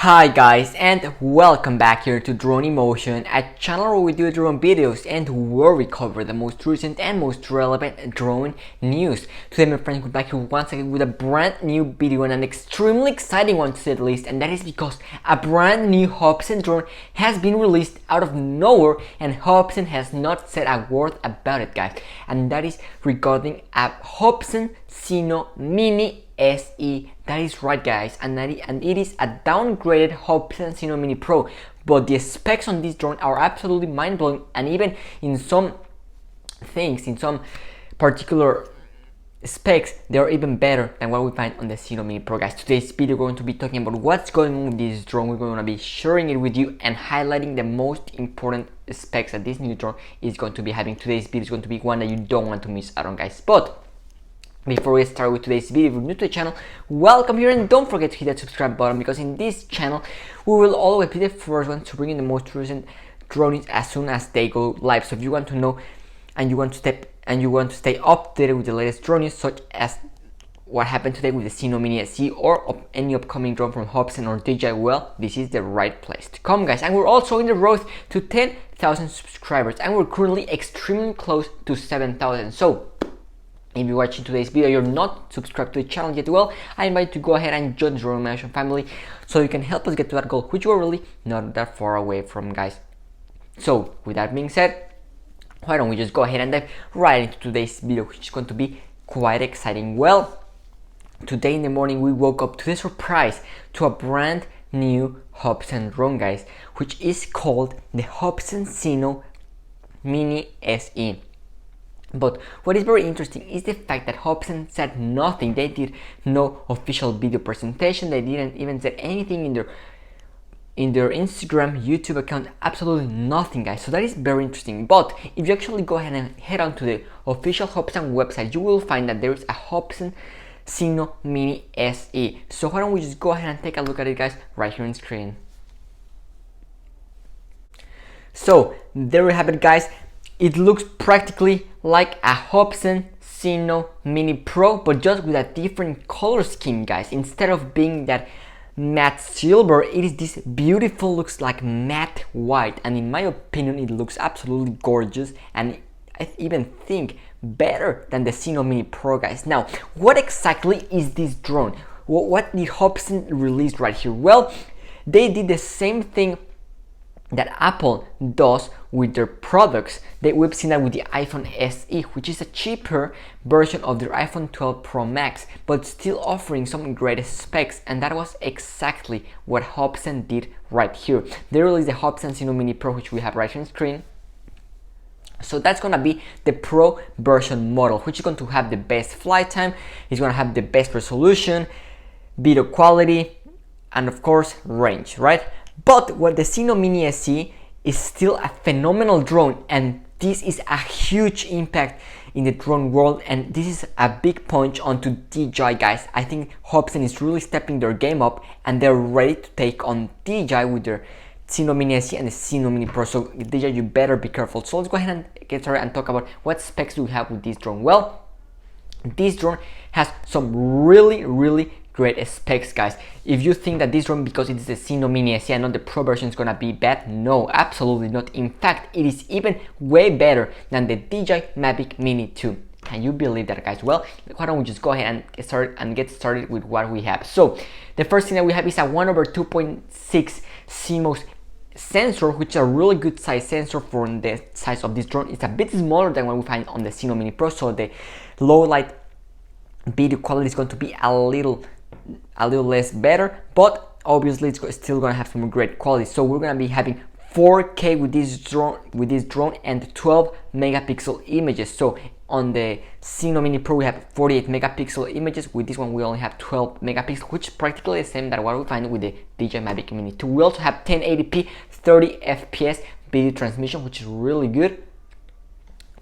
Hi guys, and welcome back here to Drone Emotion, a channel where we do drone videos and where we cover the most recent and most relevant drone news. Today my friends, we're back here once again with a brand new video and an extremely exciting one to say the least, and that is because a brand new Hubsan drone has been released out of nowhere and Hubsan has not said a word about it, guys, and that is regarding a Hubsan Zino Mini SE. That is right, guys, and it is a downgraded Hubsan Zino Mini Pro, but the specs on this drone are absolutely mind-blowing, and even in some things, in some particular specs, they are even better than what we find on the Zino Mini Pro, guys. Today's video we're going to be talking about what's going on with this drone. We're going to be sharing it with you and highlighting the most important specs that this new drone is going to be having. Today's video is going to be one that you don't want to miss out on, guys. But before we start with today's video, if you're new to the channel, welcome here, and don't forget to hit that subscribe button, because in this channel we will always be the first ones to bring in the most recent drones as soon as they go live. So if you want to know and you want to stay updated with the latest drones, such as what happened today with the Zino Mini SE or any upcoming drone from Hubsan or DJI, well, this is the right place to come, guys. And we're also in the road to 10,000 subscribers, and we're currently extremely close to 7,000. So if you're watching today's video, you're not subscribed to the channel yet, well, I invite you to go ahead and join the Drone Emotion family so you can help us get to that goal, which we're really not that far away from, guys. So with that being said, why don't we just go ahead and dive right into today's video, which is going to be quite exciting. Well, today in the morning we woke up to the surprise to a brand new Hubsan drone, guys, which is called the Hubsan Zino Mini SE. But what is very interesting is the fact that Hubsan said nothing. They did no official video presentation. They didn't even say anything in their Instagram, YouTube account. Absolutely nothing, guys. So that is very interesting. But if you actually go ahead and head on to the official Hubsan website, you will find that there is a Hubsan Zino Mini SE. So why don't we just go ahead and take a look at it, guys, right here on screen. So there we have it, guys. It looks practically like a Hubsan Zino Mini Pro, but just with a different color scheme, guys. Instead of being that matte silver, it is this beautiful, looks like matte white, and in my opinion it looks absolutely gorgeous, and I even think better than the Zino Mini Pro, guys. Now, what exactly is this drone? What did Hubsan release right here? Well, they did the same thing that Apple does with their products. We've seen that with the iPhone SE, which is a cheaper version of their iPhone 12 Pro Max, but still offering some great specs, and that was exactly what Hubsan did right here. They released the Hubsan Zino Mini Pro, which we have right on screen. So that's gonna be the Pro version model, which is going to have the best flight time, it's gonna have the best resolution, video quality, and of course range, right? But what the Zino Mini SE is still a phenomenal drone, and this is a huge impact in the drone world, and this is a big punch onto DJI, guys. I think Hubsan is really stepping their game up, and they're ready to take on DJI with their Zino Mini SE and the Zino Mini Pro. So DJI, you better be careful. So let's go ahead and get started and talk about what specs do we have with this drone. Well, this drone has some really great specs, guys. If you think that this drone, because it is the Zino Mini SE and not the Pro version, is gonna be bad, no, absolutely not. In fact, it is even way better than the DJI Mavic Mini 2. Can you believe that, guys? Well, why don't we just go ahead and get started with what we have. So the first thing that we have is a 1/2.6 CMOS sensor, which is a really good size sensor for the size of this drone. It's a bit smaller than what we find on the Zino Mini Pro, so the low light video quality is going to be a little less better, but obviously it's still gonna have some great quality. So we're gonna be having 4K with this drone and 12 megapixel images. So on the Zino Mini Pro we have 48 megapixel images. With this one we only have 12 megapixels, which is practically the same that what we find with the DJI Mavic Mini 2. We also have 1080p 30 fps video transmission, which is really good.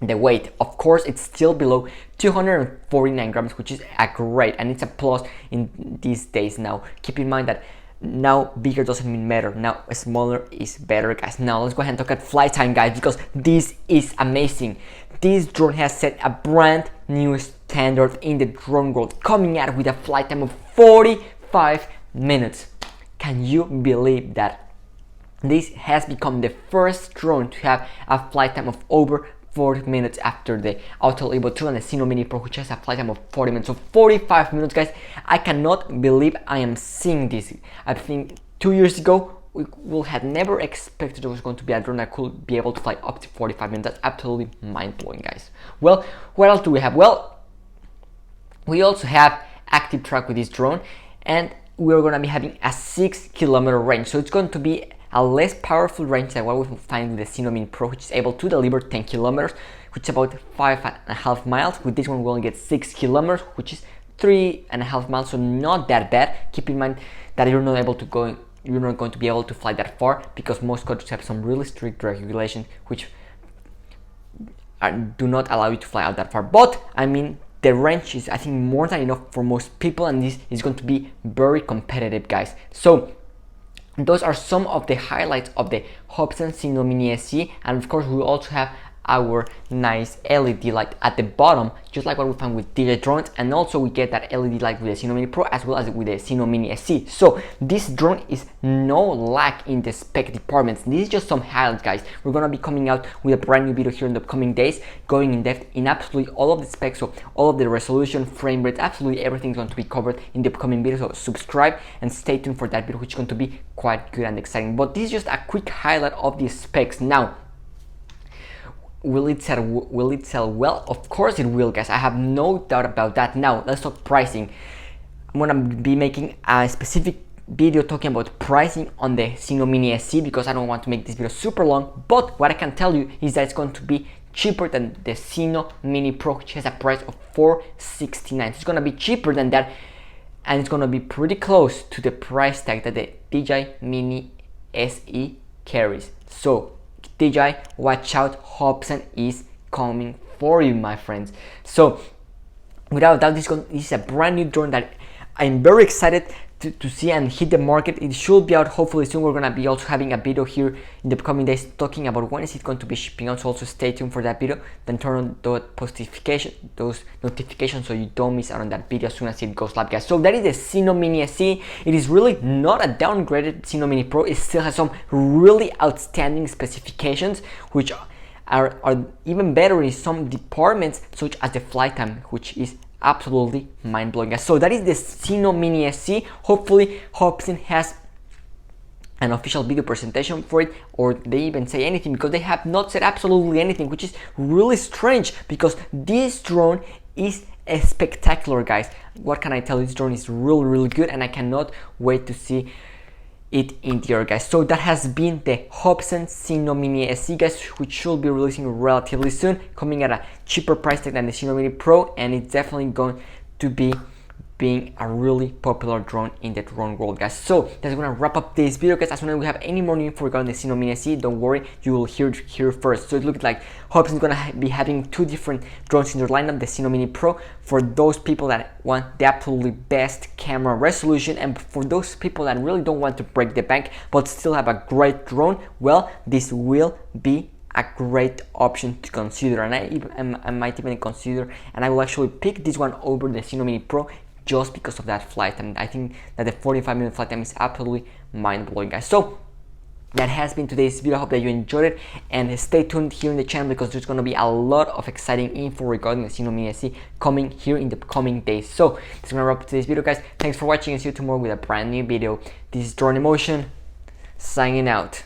The weight, of course, it's still below 249 grams, which is a great, and it's a plus in these days now. Keep in mind that now bigger doesn't mean better, now smaller is better, guys. Now let's go ahead and talk about flight time, guys, because this is amazing. This drone has set a brand new standard in the drone world, coming out with a flight time of 45 minutes. Can you believe that this has become the first drone to have a flight time of over 40 minutes after the Auto Evo 2 and the Zino Mini Pro, which has a flight time of 40 minutes. So 45 minutes, guys. I cannot believe I am seeing this. I think 2 years ago, we will have never expected there was going to be a drone that could be able to fly up to 45 minutes. That's absolutely mind-blowing, guys. Well, what else do we have? Well, we also have active track with this drone, and we're going to be having a 6-kilometer range. So it's going to be a less powerful range than what we find with the Zino Mini Pro, which is able to deliver 10 kilometers, which is about 5.5 miles. With this one, we only get 6 kilometers, which is 3.5 miles, so not that bad. Keep in mind that you're not going to be able to fly that far, because most countries have some really strict regulations which do not allow you to fly out that far. But I mean, the range is, I think, more than enough for most people, and this is going to be very competitive, guys. So those are some of the highlights of the Hubsan Zino Mini SE, and of course we also have our nice LED light at the bottom, just like what we found with DJI drones, and also we get that LED light with the Zino Mini Pro as well as with the Zino Mini SE. So this drone is no lack in the spec departments. This is just some highlights, guys. We're gonna be coming out with a brand new video here in the upcoming days, going in depth in absolutely all of the specs, so all of the resolution, frame rates, absolutely everything's going to be covered in the upcoming video. So subscribe and stay tuned for that video, which is going to be quite good and exciting. But this is just a quick highlight of the specs. Now, will it sell well? Of course it will, guys. I have no doubt about that. Now let's talk pricing. I'm gonna be making a specific video talking about pricing on the Zino Mini SE, because I don't want to make this video super long. But what I can tell you is that it's going to be cheaper than the Zino Mini Pro, which has a price of $469. So it's gonna be cheaper than that, and it's gonna be pretty close to the price tag that the DJI Mini SE carries. So DJI, watch out, Hubsan is coming for you, my friends. So without doubt, this is a brand new drone that I'm very excited to see and hit the market. It should be out hopefully soon. We're gonna be also having a video here in the coming days talking about when is it going to be shipping out, so also stay tuned for that video. Then turn on those notifications so you don't miss out on that video as soon as it goes live, guys. So that is the Zino Mini SE. It is really not a downgraded Zino Mini Pro. It still has some really outstanding specifications, which are even better in some departments, such as the flight time, which is absolutely mind-blowing, guys. So that is the Zino Mini SE. Hopefully Hubsan has an official video presentation for it, or they even say anything, because they have not said absolutely anything, which is really strange, because this drone is spectacular, guys. What can I tell you? This drone is really good, and I cannot wait to see it in the air, guys. So that has been the Hubsan Zino Mini SE, guys, which should be releasing relatively soon, coming at a cheaper price tag than the Zino Mini Pro, and it's definitely going to be being a really popular drone in the drone world, guys. So that's gonna wrap up this video, guys. As soon as we have any more info regarding the Zino Mini SE, don't worry, you will hear it here first. So it looks like Hubsan is gonna be having two different drones in their lineup, the Zino Mini Pro for those people that want the absolutely best camera resolution, and for those people that really don't want to break the bank but still have a great drone, well, this will be a great option to consider. And I might even consider, and I will actually pick this one over the Zino Mini Pro, just because of that flight time. I think that the 45-minute flight time is absolutely mind-blowing, guys. So that has been today's video. I hope that you enjoyed it, and stay tuned here in the channel, because there's going to be a lot of exciting info regarding the Zino Mini SE coming here in the coming days. So that's going to wrap up today's video, guys. Thanks for watching, and see you tomorrow with a brand new video. This is Drone Emotion signing out.